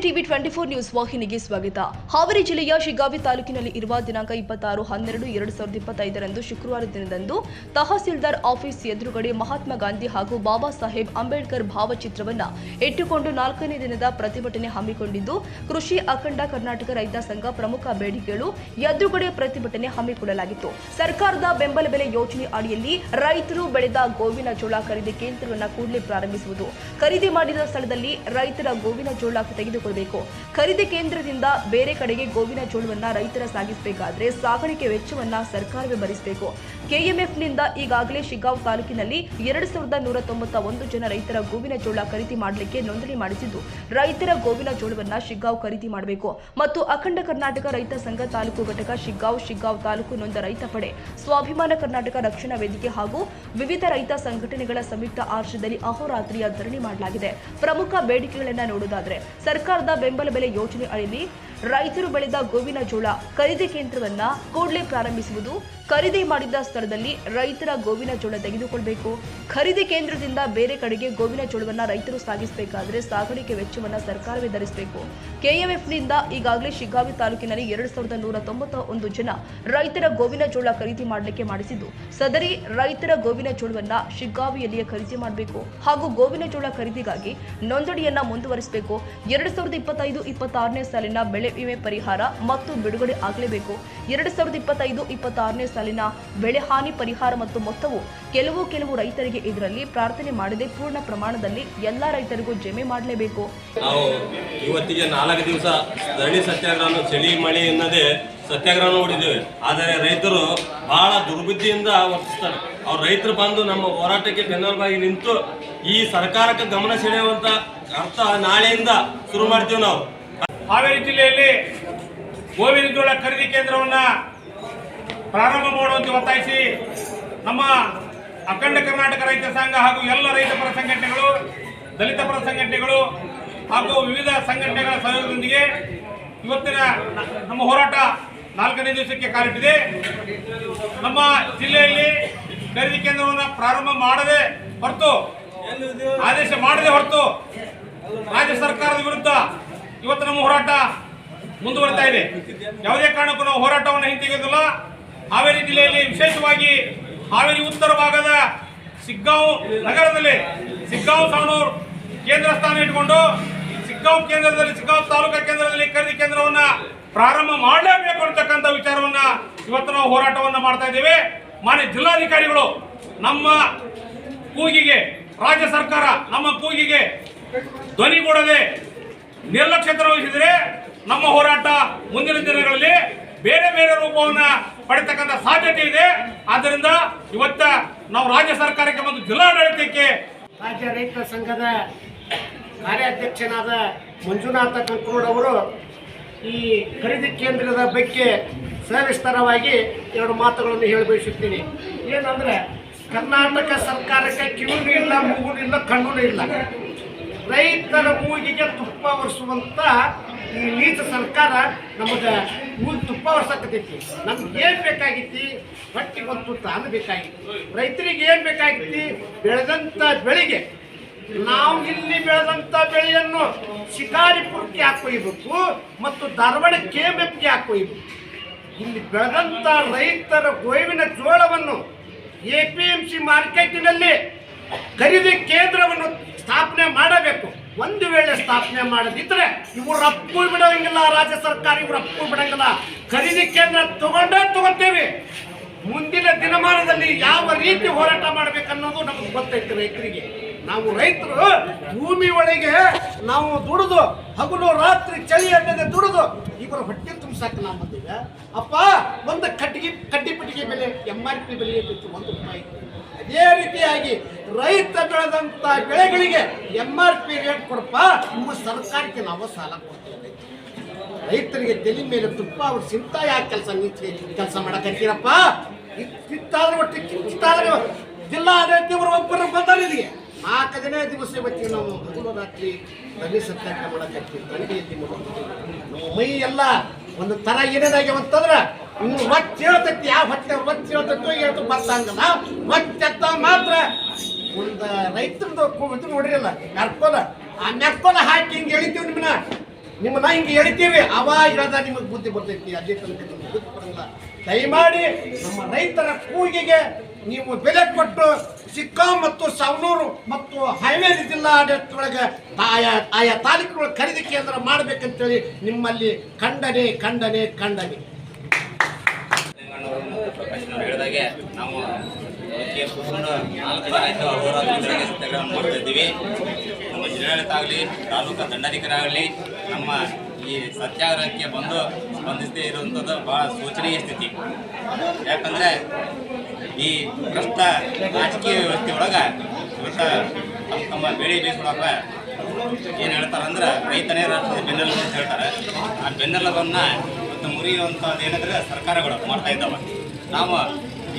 TV 24 news ವಾಹಿನಿಗೆ ಸ್ವಾಗತ. ಹಾವೇರಿ ಜಿಲ್ಲೆಯ ಶಿಗ್ಗಾವಿ ತಾಲೂಕಿನಲ್ಲಿ ಇರುವ ದಿನಾಂಕ 26/12/2025 ಶುಕ್ರವಾರ ದಿನದಂದು ತಹಸೀಲ್ದಾರ್ ಆಫೀಸ್ ಎದುರುಗಡೆ ಮಹಾತ್ಮ ಗಾಂಧಿ ಹಾಗೂ ಬಾಬಾ ಸಾಹೇಬ್ ಅಂಬೇಡ್ಕರ್ ಭಾವಚಿತ್ರವನ್ನು ಇಟ್ಟುಕೊಂಡು 4ನೇ ದಿನದ ಪ್ರತಿಭಟನೆ ಹಮ್ಮಿಕೊಂಡಿದ್ದು, ಕೃಷಿ ಅಖಂಡ ಕರ್ನಾಟಕ ರೈತ ಸಂಘ ಪ್ರಮುಖ ಬೇಡಿಕೆಗಳು ಎದುರುಗಡೆ ಪ್ರತಿಭಟನೆ ಹಮ್ಮಿಕೊಳ್ಳಲಾಗಿತ್ತು. ಸರ್ಕಾರದ ಬೆಂಬಲ ಬೆಲೆ ಯೋಜನೆ ಅಡಿಯಲ್ಲಿ ರೈತರು ಬೆಳೆದ ಗೋವಿನ ಜೋಳ ಖರೀದಿ ಕೇಂದ್ರವನ್ನು ಕೂಡಲೇ ಪ್ರಾರಂಭಿಸುವುದು, ಖರೀದಿ ಮಾಡಿದ ಸ್ಥಳದಲ್ಲಿ ರೈತರ ಗೋವಿನ ಜೋಳ ತೆಗೆದುಕೊಳ್ಳಬೇಕು. ಖರೀದಿ ಕೇಂದ್ರದಿಂದ ಬೇರೆ ಕಡೆಗೆ ಗೋವಿನ ಜೋಳವನ್ನು ರೈತರ ಸಾಗಿಸಬೇಕಾದ್ರೆ ಸಾಗಾಣಿಕೆ ವೆಚ್ಚವನ್ನು ಸರ್ಕಾರವೇ ಭರಿಸಬೇಕು. ಕೆಎಂಎಫ್ನಿಂದ ಈಗಾಗಲೇ ಶಿಗ್ಗಾಂವ್ ತಾಲೂಕಿನಲ್ಲಿ 2191 ಜನ ರೈತರ ಗೋವಿನ ಜೋಳ ಖರೀದಿ ಮಾಡಲಿಕ್ಕೆ ನೋಂದಣಿ ಮಾಡಿಸಿದ್ದು, ರೈತರ ಗೋವಿನ ಜೋಳವನ್ನು ಶಿಗ್ಗಾಂವ್ ಖರೀದಿ ಮಾಡಬೇಕು ಮತ್ತು ಅಖಂಡ ಕರ್ನಾಟಕ ರೈತ ಸಂಘ ತಾಲೂಕು ಘಟಕ ಶಿಗ್ಗಾಂವ್ ತಾಲೂಕು ನೊಂದ ರೈತ ಪಡೆ, ಸ್ವಾಭಿಮಾನ ಕರ್ನಾಟಕ ರಕ್ಷಣಾ ವೇದಿಕೆ ಹಾಗೂ ವಿವಿಧ ರೈತ ಸಂಘಟನೆಗಳ ಸಂಯುಕ್ತ ಆಶ್ರಯದಲ್ಲಿ ಅಹೋರಾತ್ರಿಯ ಧರಣಿ ಮಾಡಲಾಗಿದೆ. ಪ್ರಮುಖ ಬೇಡಿಕೆಗಳನ್ನು ನೋಡುವುದಾದರೆ, ಸರ್ಕಾರದ ಬೆಂಬಲ ಬೆಲೆ ಯೋಜನೆ ಅಡಿಯಲ್ಲಿ ರೈತರು ಬೆಳೆದ ಗೋವಿನ ಜೋಳ ಖರೀದಿ ಕೇಂದ್ರವನ್ನ ಕೂಡಲೇ ಪ್ರಾರಂಭಿಸುವುದು, ಖರೀದಿ ಮಾಡಿದ ಸ್ಥಳದಲ್ಲಿ ರೈತರ ಗೋವಿನ ಜೋಳ ತೆಗೆದುಕೊಳ್ಳಬೇಕು. ಖರೀದಿ ಕೇಂದ್ರದಿಂದ ಬೇರೆ ಕಡೆಗೆ ಗೋವಿನ ಜೋಳವನ್ನು ರೈತರು ಸಾಗಿಸಬೇಕಾದರೆ ಸಾಗಾಣಿಕೆ ವೆಚ್ಚವನ್ನು ಸರ್ಕಾರವೇ ಭರಿಸಬೇಕು. ಕೆಎಂಎಫ್ನಿಂದ ಈಗಾಗಲೇ ಶಿಗ್ಗಾವಿ ತಾಲೂಕಿನಲ್ಲಿ 2191 ಜನ ರೈತರ ಗೋವಿನ ಜೋಳ ಖರೀದಿ ಮಾಡಲಿಕ್ಕೆ ಮಾಡಿಸಿದ್ದು, ಸದರಿ ರೈತರ ಗೋವಿನ ಜೋಳವನ್ನು ಶಿಗ್ಗಾವಿಯಲ್ಲಿಯೇ ಖರೀದಿ ಮಾಡಬೇಕು ಹಾಗೂ ಗೋವಿನ ಜೋಳ ಖರೀದಿಗಾಗಿ ನೋಂದಣಿಯನ್ನ ಮುಂದುವರಿಸಬೇಕು. 2025-26ನೇ ಸಾಲಿನ ಬೆಳೆ ವಿಮೆ ಪರಿಹಾರ ಮತ್ತು ಬಿಡುಗಡೆ ಆಗಲೇಬೇಕು. 2025-26ನೇ ಸಾಲಿನ ಬೆಳೆ ಹಾನಿ ಪರಿಹಾರ ಮತ್ತು ಮೊತ್ತವು ಕೆಲವು ರೈತರಿಗೆ ಇದರಲ್ಲಿ ಪ್ರಾರ್ಥನೆ ಮಾಡದೆ ಪೂರ್ಣ ಪ್ರಮಾಣದಲ್ಲಿ ಎಲ್ಲ ರೈತರಿಗೂ ಜಮೆ ಮಾಡಲೇಬೇಕು. ನಾವು ಇವತ್ತಿಗೆ 4 ದಿವಸ ಧರಣಿ ಸತ್ಯಾಗ್ರಹ, ಚಳಿ ಮಳೆ ಎನ್ನದೇ ಸತ್ಯಾಗ್ರಹ ನೋಡಿದ್ದೇವೆ. ಆದರೆ ರೈತರು ಬಹಳ ದುರ್ಬುದ್ಧಿಯಿಂದ ವರ್ತಿಸ್ತಾರೆ. ಅವ್ರು ರೈತರು ಬಂದು ನಮ್ಮ ಹೋರಾಟಕ್ಕೆ ಬೆನ್ನೆಲುಬಾಗಿ ನಿಂತು ಈ ಸರ್ಕಾರಕ್ಕೆ ಗಮನ ಸೆಳೆಯುವಂತ ಅರ್ಥ ನಾಳೆಯಿಂದ ಶುರು ಮಾಡ್ತೀವಿ. ನಾವು ಹಾವೇರಿ ಜಿಲ್ಲೆಯಲ್ಲಿ ಗೋವಿನ ಜೋಳ ಖರೀದಿ ಕೇಂದ್ರವನ್ನು ಪ್ರಾರಂಭ ಮಾಡುವಂತೆ ಒತ್ತಾಯಿಸಿ ನಮ್ಮ ಅಖಂಡ ಕರ್ನಾಟಕ ರೈತ ಸಂಘ ಹಾಗೂ ಎಲ್ಲ ರೈತ ಪರ ಸಂಘಟನೆಗಳು, ದಲಿತ ಪರ ಸಂಘಟನೆಗಳು ಹಾಗೂ ವಿವಿಧ ಸಂಘಟನೆಗಳ ಸಹಯೋಗದೊಂದಿಗೆ ಇವತ್ತಿನ ನಮ್ಮ ಹೋರಾಟ 4ನೇ ದಿವಸಕ್ಕೆ ಕಾಲಿಟ್ಟಿದೆ. ನಮ್ಮ ಜಿಲ್ಲೆಯಲ್ಲಿ ಖರೀದಿ ಕೇಂದ್ರವನ್ನು ಪ್ರಾರಂಭ ಮಾಡದೆ ಹೊರತು, ಆದೇಶ ಮಾಡದೆ ಹೊರತು ರಾಜ್ಯ ಸರ್ಕಾರದ ವಿರುದ್ಧ ಇವತ್ತು ನಮ್ಮ ಹೋರಾಟ ಮುಂದುವರಿತಾ ಇದೆ. ಯಾವುದೇ ಕಾರಣಕ್ಕೂ ನಾವು ಹೋರಾಟವನ್ನು ಹಿಂತೆಗೆಯುವುದಿಲ್ಲ. ಹಾವೇರಿ ಜಿಲ್ಲೆಯಲ್ಲಿ ವಿಶೇಷವಾಗಿ ಹಾವೇರಿ ಉತ್ತರ ಭಾಗದ ಶಿಗ್ಗಾಂವ್ ನಗರದಲ್ಲಿ ಶಿಗ್ಗಾಂವ್ ಸಾಣೂರು ಕೇಂದ್ರ ಸ್ಥಾನ ಇಟ್ಟುಕೊಂಡು ಶಿಗ್ಗಾಂವ್ ಕೇಂದ್ರದಲ್ಲಿ, ಶಿಗ್ಗಾಂವ್ ತಾಲೂಕಾ ಕೇಂದ್ರದಲ್ಲಿ ಖರೀದಿ ಕೇಂದ್ರವನ್ನು ಪ್ರಾರಂಭ ಮಾಡಲೇಬೇಕು ಅಂತಕ್ಕಂಥ ವಿಚಾರವನ್ನ ಇವತ್ತು ನಾವು ಹೋರಾಟವನ್ನು ಮಾಡ್ತಾ ಇದ್ದೇವೆ. ಮಾನ್ಯ ಜಿಲ್ಲಾಧಿಕಾರಿಗಳು ನಮ್ಮ ಕೂಗಿಗೆ, ರಾಜ್ಯ ಸರ್ಕಾರ ನಮ್ಮ ಕೂಗಿಗೆ ಧ್ವನಿಗೂಡದೆ ನಿರ್ಲಕ್ಷ್ಯತೆ ವಹಿಸಿದರೆ ನಮ್ಮ ಹೋರಾಟ ಮುಂದಿನ ದಿನಗಳಲ್ಲಿ ಬೇರೆ ಬೇರೆ ರೂಪವನ್ನು ಪಡೆತಕ್ಕಂಥ ಸಾಧ್ಯತೆ ಇದೆ. ಆದ್ದರಿಂದ ಇವತ್ತ ನಾವು ರಾಜ್ಯ ಸರ್ಕಾರಕ್ಕೆ ಮತ್ತು ಜಿಲ್ಲಾಡಳಿತಕ್ಕೆ, ರಾಜ್ಯ ರೈತ ಸಂಘದ ಕಾರ್ಯಾಧ್ಯಕ್ಷನಾದ ಮಂಜುನಾಥ ಕಂಕ್ರೋಡ್ ಅವರು ಈ ಖರೀದಿ ಕೇಂದ್ರದ ಬಗ್ಗೆ ಸವಿಸ್ತಾರವಾಗಿ 2 ಮಾತುಗಳನ್ನು ಹೇಳಬಯಸುತ್ತೀನಿ. ಏನಂದರೆ, ಕರ್ನಾಟಕ ಸರ್ಕಾರಕ್ಕೆ ಕಿವಿನೂ ಇಲ್ಲ, ಮೂಗು ಇಲ್ಲ, ಕಣ್ಣೂ ಇಲ್ಲ. ರೈತರ ಮೂಗಿಗೆ ತುಪ್ಪ ಒರೆಸುವಂಥ ಈ ನೀಚ ಸರ್ಕಾರ ನಮಗೆ ಮೂಗಿ ತುಪ್ಪ ಒರೆಸಕತ್ತೈತಿ. ನಮ್ಗೆ ಏನು ಬೇಕಾಗಿತ್ತು? ಹೊಟ್ಟಿಗೆ ಒಂದು ತುತ್ತ ಅನ್ನ ಬೇಕಾಗಿತ್ತು. ರೈತರಿಗೆ ಏನು ಬೇಕಾಗಿತ್ತು? ಬೆಳೆದಂಥ ಬೆಳೆಗೆ, ನಾವು ಇಲ್ಲಿ ಬೆಳೆದಂಥ ಬೆಳೆಯನ್ನು ಶಿಕಾರಿಪುರಕ್ಕೆ ಹಾಕೊಯ್ಬೇಕು ಮತ್ತು ಧಾರವಾಡ ಕೆಎಂಎಫ್ಗೆ ಹಾಕೊಯ್ಬೇಕು. ಇಲ್ಲಿ ಬೆಳೆದಂಥ ರೈತರ ಗೋವಿನ ಜೋಳವನ್ನು APMC ಮಾರ್ಕೆಟಿನಲ್ಲಿ ಖರೀದಿ ಕೇಂದ್ರವನ್ನು ಸ್ಥಾಪನೆ ಮಾಡಬೇಕು. ಒಂದು ವೇಳೆ ಸ್ಥಾಪನೆ ಮಾಡದಿದ್ದರೆ ಇವರು ರಪ್ಪು ಬಿಡೋಂಗಿಲ್ಲ, ರಾಜ್ಯ ಸರ್ಕಾರ ಇವರು ರಪ್ಪು ಬಿಡೋಂಗಿಲ್ಲ. ಖರೀದಿ ಕೇಂದ್ರ ತಗೋತೇವೆ. ಮುಂದಿನ ದಿನಮಾನದಲ್ಲಿ ಯಾವ ರೀತಿ ಹೋರಾಟ ಮಾಡಬೇಕನ್ನೋದು ನಮಗೆ ಗೊತ್ತೈತೆ. ರೈತರಿಗೆ, ನಾವು ರೈತರು ಭೂಮಿ ಒಳಗೆ ನಾವು ದುಡಿದು ಹಗಲು ರಾತ್ರಿ ಚಳಿ ಅನ್ನದೆ ದುಡಿದು ಇವರ ಹೊಟ್ಟೆ ತುಂಬಿಸಾಕ ನಾವು ಬಂದಿವೆ. ಅಪ್ಪ, ಒಂದು ಕಡ್ಡಿ ಪಟ್ಟಿಗೆ ಬೆಲೆ MRP ಬೆಲೆ ಇತ್ತು 1 ರೂಪಾಯಿ. ಅದೇ ರೀತಿಯಾಗಿ ರೈತ ಬೆಳೆದಂಥ ಬೆಳೆಗಳಿಗೆ MRP ರೇಟ್ ಕೊಡಪ್ಪ, ನಿಮ್ಮ ಸರ್ಕಾರಕ್ಕೆ ನಾವು ಸಾಲ ಕೊಡ್ತೇವೆ. ರೈತರಿಗೆ ತಲೆ ಮೇಲೆ ತುಪ್ಪ ಅವ್ರು ಸಿಂತ ಯಾಕೆ ಕೆಲಸ ಮಾಡಕತ್ತೀರಪ್ಪ? ಇತ್ತಾದ್ರೆ ಒಟ್ಟು ಕಿತ್ತಾದ್ರೆ ಜಿಲ್ಲಾಡಳಿತವರು ಒಬ್ಬರು ಬಂದಾರೆ. ಇಲ್ಲಿಗೆ 4 ದಿವಸ ಇವತ್ತಿಗೆ ನಾವು ಹಗಲು ರಾತ್ರಿ ಧರಣಿ ಸತ್ಯಾಗ್ರಹ ಮಾಡಕತ್ತೀವಿ. ದಂಡಿಯಲ್ಲಿ ನಮ್ಮ ಮೈ ಎಲ್ಲ ಒಂದು ಥರ ಏನೇನಾಗ್ಯಾವಂತಂದ್ರೆ ಮತ್ತೆ ಹೇಳ್ತೈತಿ. ಯಾವ ಹೊಟ್ಟೆ ಮತ್ತೆ ಹೇಳ್ತೈತೋ ಹೇಳ್ತು ಬರ್ತಂಗಲ್ಲ, ಮತ್ತೆ ಮಾತ್ರ ಒಂದು ರೈತರದ್ದು ಇದು ನೋಡಿರಲ್ಲ ಮೆರ್ಕೋಲ, ಆ ಮೆರ್ಕೋಲ ಹಾಕಿ ಹಿಂಗೆ ಎಳಿತೀವಿ ನಿಮ್ಮನ್ನ ನಿಮ್ಮನ್ನ ಹಿಂಗೆ ಹೇಳ್ತೀವಿ, ಅವಾಗ ಹೇಳ್ದ ನಿಮಗೆ ಬುದ್ಧಿ ಬರ್ತೈತಿ. ಅದೇ ತನಕ ನಿಮ್ಗೆ ಬುದ್ಧಿ ಬರಲ್ಲ. ದಯಮಾಡಿ ನಮ್ಮ ರೈತರ ಕೂಗಿಗೆ ನೀವು ಬೆಲೆ ಕೊಟ್ಟು ಸಿಕ್ಕಾ ಮತ್ತು ಸವಣೂರು ಮತ್ತು ಹಾವೇರಿ ಜಿಲ್ಲಾ ಆಡಳಿತದೊಳಗೆ ಆಯಾ ತಾಲೂಕುಗಳ ಖರೀದಿ ಕೇಂದ್ರ ಮಾಡಬೇಕಂತೇಳಿ ನಿಮ್ಮಲ್ಲಿ ಖಂಡನೆ ಖಂಡನೆ ಖಂಡನೆ. ಹೇಳಿದಾಗೆ ನಾವು ಕೂತ್ಕೊಂಡು 4 ದಿನ ಆಯಿತು ಅಹೋರಾತ್ರಿ ಸತ್ಯಾಗ್ರಹ ಮಾಡ್ತಾ ಇದ್ದೀವಿ. ನಮ್ಮ ಜಿಲ್ಲಾಡಳಿತ ಆಗಲಿ, ತಾಲೂಕು ದಂಡಾಧಿಕಾರಿ ಆಗಲಿ ನಮ್ಮ ಈ ಸತ್ಯಾಗ್ರಹಕ್ಕೆ ಬಂದು ಸ್ಪಂದಿಸದೇ ಇರುವಂಥದ್ದು ಭಾಳ ಶೋಚನೀಯ ಸ್ಥಿತಿ. ಯಾಕಂದರೆ ಈ ಭ್ರಷ್ಟ ರಾಜಕೀಯ ವ್ಯವಸ್ಥೆ ಒಳಗೆ ಇವತ್ತು ತಮ್ಮ ಬೆಳೆ ಬೇಯಿಸ್ಕೊಳಕ್ಕೆ ಏನು ಹೇಳ್ತಾರಂದ್ರೆ ರೈತನೇ ರಾಷ್ಟ್ರದ ಬೆನ್ನೆಲುಬು ಅಂತ ಹೇಳ್ತಾರೆ. ಆ ಬೆನ್ನೆಲುಬನ್ನು ಇವತ್ತು ಮುರಿಯುವಂಥದ್ದು ಏನಂದರೆ ಸರ್ಕಾರಗಳು ಮಾಡ್ತಾ ಇದ್ದಾವೆ. ನಾವು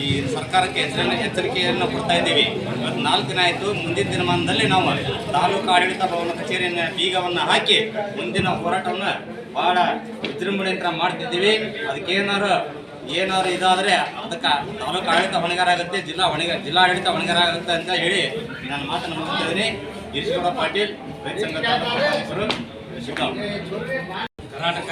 ಈ ಸರ್ಕಾರಕ್ಕೆ ಎಚ್ಚರಿಕೆಯನ್ನು ಕೊಡ್ತಾ ಇದ್ದೀವಿ. ಇವತ್ತು 4 ದಿನ ಆಯಿತು. ಮುಂದಿನ ದಿನಮಾನದಲ್ಲಿ ನಾವು ತಾಲೂಕು ಆಡಳಿತ ಭವನ ಕಚೇರಿಯನ್ನು ಬೀಗವನ್ನು ಹಾಕಿ ಮುಂದಿನ ಹೋರಾಟವನ್ನು ಭಾಳ ವಿಜೃಂಭಣೆಯಿಂದ ಮಾಡ್ತಿದ್ದೀವಿ. ಅದಕ್ಕೇನಾರು ಇದಾದರೆ ಅದಕ್ಕೆ ತಾಲೂಕು ಆಡಳಿತ ಹೊಣೆಗಾರ ಆಗುತ್ತೆ, ಜಿಲ್ಲಾಡಳಿತ ಹೊಣೆಗಾರ ಆಗುತ್ತೆ ಅಂತ ಹೇಳಿ ನಾನು ಮಾತನ್ನು ಮುಗಿಸ್ತಿದ್ದೀನಿ. ಗಿರೀಶ್ಗೌಡ ಪಾಟೀಲ್, ರೈತ ಸಂಘ ತಾಲೂಕು ಶಿವರಾಮ್. ಕರ್ನಾಟಕ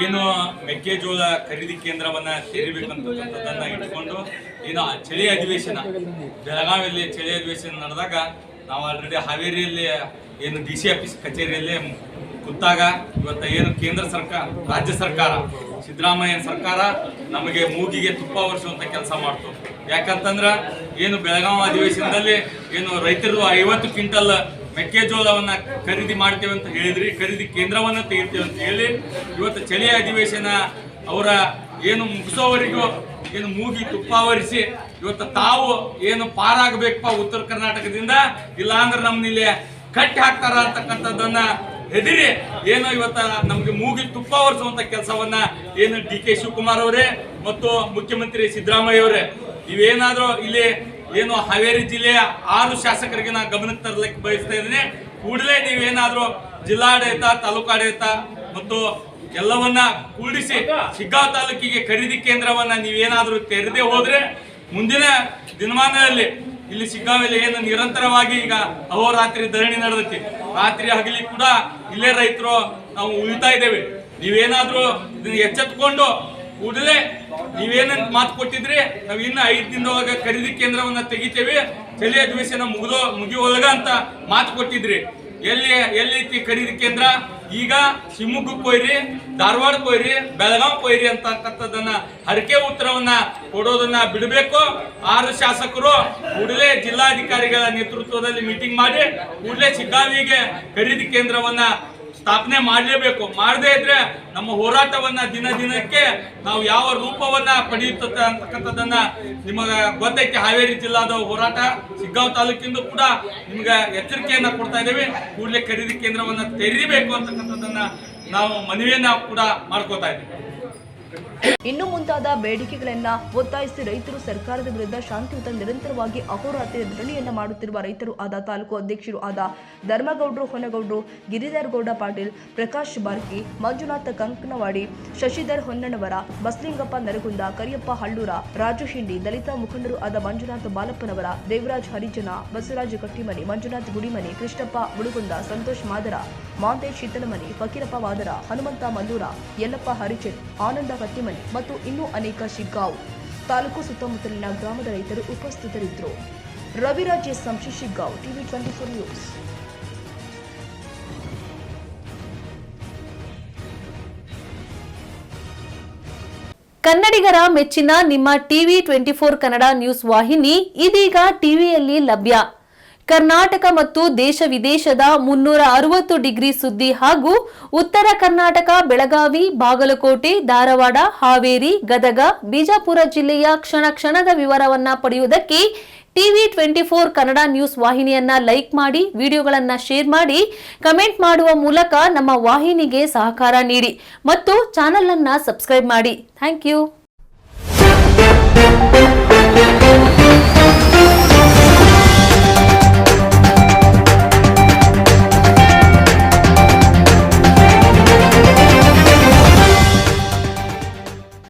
ಏನು ಮೆಕ್ಕೆಜೋಳ ಖರೀದಿ ಕೇಂದ್ರವನ್ನ ತೆರಿಬೇಕಂತಕ್ಕಂಥದ್ದನ್ನ ಇಟ್ಕೊಂಡು ಏನು ಚಳಿ ಅಧಿವೇಶನ ಬೆಳಗಾವಿಯಲ್ಲಿ ಚಳಿ ಅಧಿವೇಶನ ನಡೆದಾಗ ನಾವು ಆಲ್ರೆಡಿ ಹಾವೇರಿಯಲ್ಲಿ ಏನು DC ಆಫೀಸ್ ಕಚೇರಿಯಲ್ಲಿ ಕೂತಾಗ ಇವತ್ತು ಏನು ಕೇಂದ್ರ ಸರ್ಕಾರ, ರಾಜ್ಯ ಸರ್ಕಾರ, ಸಿದ್ದರಾಮಯ್ಯ ಸರ್ಕಾರ ನಮಗೆ ಮೂಗಿಗೆ ತುಪ್ಪ ವರ್ಷುವಂಥ ಕೆಲಸ ಮಾಡ್ತು. ಯಾಕಂತಂದ್ರೆ ಏನು ಬೆಳಗಾವಿ ಅಧಿವೇಶನದಲ್ಲಿ ಏನು ರೈತರು 50 ಕ್ವಿಂಟಲ್ ಮೆಕ್ಕೆಜೋಳವನ್ನು ಖರೀದಿ ಮಾಡ್ತೇವೆ ಅಂತ ಹೇಳಿದ್ರಿ, ಖರೀದಿ ಕೇಂದ್ರವನ್ನು ತೆಗಿತೇವೆ ಅಂತ ಹೇಳಿ ಇವತ್ತು ಚಳಿ ಅಧಿವೇಶನ ಅವರ ಏನು ಮುಗಿಸೋವರೆಗೂ ಏನು ಮೂಗಿ ತುಪ್ಪಾವರಿಸಿ ಇವತ್ತು ತಾವು ಏನು ಪಾರಾಗಬೇಕಪ್ಪ ಉತ್ತರ ಕರ್ನಾಟಕದಿಂದ, ಇಲ್ಲ ಅಂದ್ರೆ ನಮ್ಮನ್ನ ಇಲ್ಲಿ ಕಟ್ಟಿ ಹಾಕ್ತಾರ ಅಂತಕ್ಕಂಥದ್ದನ್ನ ಹೆದರಿ ಏನು ಇವತ್ತ ನಮಗೆ ಮೂಗಿ ತುಪ್ಪ ಒರೆಸುವಂತ ಕೆಲಸವನ್ನ ಏನು DK ಶಿವಕುಮಾರ್ ಅವರೇ ಮತ್ತು ಮುಖ್ಯಮಂತ್ರಿ ಸಿದ್ದರಾಮಯ್ಯ ಅವರೇ ನೀವೇನಾದ್ರೂ ಇಲ್ಲಿ ಏನು ಹಾವೇರಿ ಜಿಲ್ಲೆಯ 6 ಶಾಸಕರಿಗೆ ನಾನು ಗಮನಕ್ಕೆ ತರಲಿಕ್ಕೆ ಬಯಸ್ತಾ ಇದ್ದೀನಿ. ಕೂಡಲೇ ನೀವೇನಾದ್ರೂ ಜಿಲ್ಲಾಡಳಿತ, ತಾಲೂಕಾಡಳಿತ ಮತ್ತು ಎಲ್ಲವನ್ನ ಕೂಡಿಸಿ ಶಿಗ್ಗಾಂವ್ ತಾಲೂಕಿಗೆ ಖರೀದಿ ಕೇಂದ್ರವನ್ನ ನೀವೇನಾದ್ರೂ ತೆರೆದೇ ಹೋದ್ರೆ ಮುಂದಿನ ದಿನಮಾನದಲ್ಲಿ ಇಲ್ಲಿ ಶಿಗ್ಗಾಂವಲ್ಲಿ ಏನು ನಿರಂತರವಾಗಿ ಈಗ ಅಹೋರಾತ್ರಿ ಧರಣಿ ನಡೆದೈತಿ, ರಾತ್ರಿ ಹಗಲಿ ಕೂಡ ಇಲ್ಲೇ ರೈತರು ನಾವು ಉಳಿತಾ ಇದ್ದೇವೆ. ನೀವೇನಾದ್ರೂ ಇದನ್ನ ಎಚ್ಚೆತ್ಕೊಂಡು ಕೂಡಲೇ ನೀವೇನ ಮಾತು ಕೊಟ್ಟಿದ್ರಿ, ನಾವು ಇನ್ನು 5 ದಿನದೊಳಗೆ ಖರೀದಿ ಕೇಂದ್ರವನ್ನ ತೆಗಿತೇವೆ, ಚಳಿ ಅಧಿವೇಶನ ಮುಗಿಯೊಳಗ ಅಂತ ಮಾತು ಕೊಟ್ಟಿದ್ರಿ. ಎಲ್ಲಿ ಖರೀದಿ ಕೇಂದ್ರ? ಈಗ ಶಿವಮೊಗ್ಗಕ್ಕೆ ಹೋಯ್ರಿ, ಧಾರವಾಡಕ್ಕೆ ಹೋಯ್ರಿ, ಬೆಳಗಾವಿಗೆ ಹೋಯ್ರಿ ಅಂತಕ್ಕಂಥದ್ದನ್ನ ಹರಕೆ ಉತ್ತರವನ್ನ ಕೊಡೋದನ್ನ ಬಿಡಬೇಕು. 6 ಶಾಸಕರು ಕೂಡಲೇ ಜಿಲ್ಲಾಧಿಕಾರಿಗಳ ನೇತೃತ್ವದಲ್ಲಿ ಮೀಟಿಂಗ್ ಮಾಡಿ ಕೂಡಲೇ ಶಿಗ್ಗಾಂವಿಗೆ ಖರೀದಿ ಕೇಂದ್ರವನ್ನ ಸ್ಥಾಪನೆ ಮಾಡಲೇಬೇಕು. ಮಾಡದೇ ಇದ್ರೆ ನಮ್ಮ ಹೋರಾಟವನ್ನ ದಿನಕ್ಕೆ ನಾವು ಯಾವ ರೂಪವನ್ನ ಪಡೆಯುತ್ತೆ ಅಂತಕ್ಕಂಥದ್ದನ್ನ ನಿಮಗೆ ಗೊತ್ತೈತಿ. ಹಾವೇರಿ ಜಿಲ್ಲಾದ ಹೋರಾಟ ಶಿಗ್ಗಾಂವ್ ತಾಲೂಕಿಂದ ಕೂಡ ನಿಮ್ಗೆ ಎಚ್ಚರಿಕೆಯನ್ನ ಕೊಡ್ತಾ ಇದ್ದೇವೆ. ಕೂಡಲೇ ಖರೀದಿ ಕೇಂದ್ರವನ್ನ ತೆರೀಬೇಕು ಅಂತಕ್ಕಂಥದ್ದನ್ನ ನಾವು ಮನವಿಯನ್ನ ಕೂಡ ಮಾಡ್ಕೋತಾ ಇದ್ದೀವಿ. ಇನ್ನು ಮುಂತಾದ ಬೇಡಿಕೆಗಳನ್ನ ಒತ್ತಾಯಿಸಿ ರೈತರು ಸರ್ಕಾರದ ವಿರುದ್ಧ ಶಾಂತಿಯುತ ನಿರಂತರವಾಗಿ ಅಹೋರಾತ್ರಿ ಧರಣಿಯನ್ನ ಮಾಡುತ್ತಿರುವ ರೈತರು ಆದ ತಾಲೂಕು ಅಧ್ಯಕ್ಷರು ಆದ ಧರ್ಮಗೌಡರು ಹೊನಗೌಡರು, ಗಿರಿಧರ್ ಗೌಡ ಪಾಟೀಲ್, ಪ್ರಕಾಶ್ ಬಾರ್ಕಿ, ಮಂಜುನಾಥ ಕಂಕನವಾಡಿ, ಶಶಿಧರ್ ಹೊನ್ನಣವರ, ಬಸಲಿಂಗಪ್ಪ ನರಗುಂದ, ಕರಿಯಪ್ಪ ಹಳ್ಳೂರ, ರಾಜು ಹಿಂಡಿ, ದಲಿತ ಮುಖಂಡರು ಆದ ಮಂಜುನಾಥ ಬಾಲಪ್ಪನವರ, ದೇವರಾಜ್ ಹರಿಜನ, ಬಸವರಾಜ ಕಟ್ಟಿಮನಿ, ಮಂಜುನಾಥ್ ಗುಡಿಮನಿ, ಕೃಷ್ಣಪ್ಪ ಬುಡುಗುಂದ, ಸಂತೋಷ್ ಮಾದರ, ಮಾಂತೇಶ್ ಶೀತಲಮನಿ, ಫಕೀರಪ್ಪ ವಾದರ, ಹನುಮಂತ ಮಲ್ಲೂರ, ಯಲ್ಲಪ್ಪ ಹರಿಚನ್, ಆನಂದ ಕಟ್ಟಿಮನಿ ಮತ್ತು ಇನ್ನೂ ಅನೇಕ ಶಿಗ್ಗಾಂವ್ ತಾಲೂಕು ಸುತ್ತಮುತ್ತಲಿನ ಗ್ರಾಮದ ರೈತರು ಉಪಸ್ಥಿತರಿದ್ದರು. Raviraj S Samshi, Shiggaon, TV 24 news. ಕನ್ನಡಿಗರ ಮೆಚ್ಚಿನ ನಿಮ್ಮ ಟಿವಿ 24 ಕನ್ನಡ ನ್ಯೂಸ್ ವಾಹಿನಿ ಇದೀಗ ಟಿವಿಯಲ್ಲಿ ಲಭ್ಯ. ಕರ್ನಾಟಕ ಮತ್ತು ದೇಶ ವಿದೇಶದ 360 ಡಿಗ್ರಿ ಸುದ್ದಿ ಹಾಗೂ ಉತ್ತರ ಕರ್ನಾಟಕ, ಬೆಳಗಾವಿ, ಬಾಗಲಕೋಟೆ, ಧಾರವಾಡ, ಹಾವೇರಿ, ಗದಗ, ಬಿಜಾಪುರ ಜಿಲ್ಲೆಯ ಕ್ಷಣ ಕ್ಷಣದ ವಿವರವನ್ನ ಪಡೆಯುವುದಕ್ಕೆ ಟಿವಿ 24 ಕನ್ನಡ ನ್ಯೂಸ್ ವಾಹಿನಿಯನ್ನ ಲೈಕ್ ಮಾಡಿ, ವಿಡಿಯೋಗಳನ್ನ ಶೇರ್ ಮಾಡಿ, ಕಮೆಂಟ್ ಮಾಡುವ ಮೂಲಕ ನಮ್ಮ ವಾಹಿನಿಗೆ ಸಹಕಾರ ನೀಡಿ ಮತ್ತು ಚಾನೆಲ್ ಅನ್ನ ಸಬ್ಸ್ಕ್ರೈಬ್ ಮಾಡಿ. Thank you.